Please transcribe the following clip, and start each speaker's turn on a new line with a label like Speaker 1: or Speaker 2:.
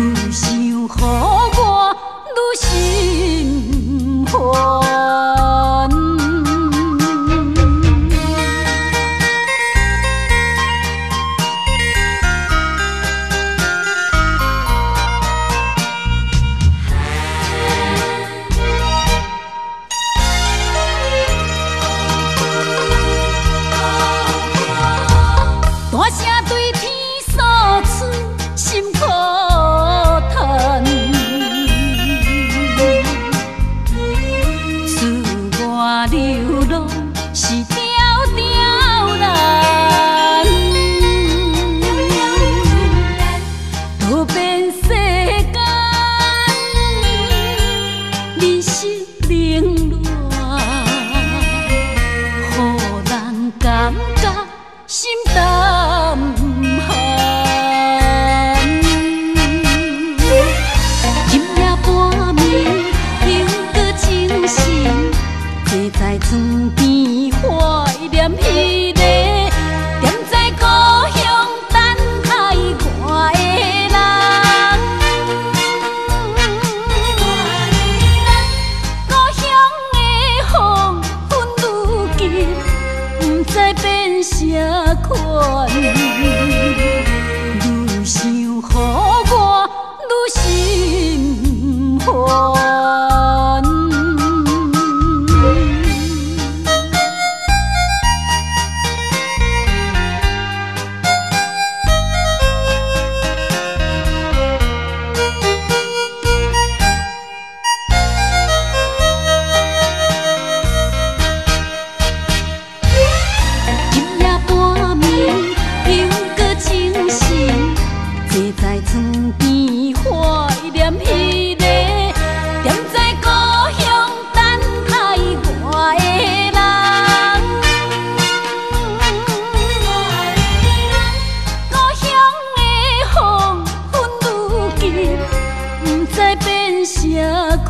Speaker 1: 愈想予我愈心烦。大声对天诉出心苦叹，自我流浪是条条难，渡遍世间，人生冷暖，予人感觉心淡寒。今夜半暝，犹搁清醒，坐在床边怀念彼个，踮在故乡等待我的人。故乡的风云愈急，不知变啥款，愈想予我愈心烦。今夜半暝，犹搁清醒，坐在床边怀念彼个，踮在故乡等待我的人。故乡的风云愈急，不知变啥款。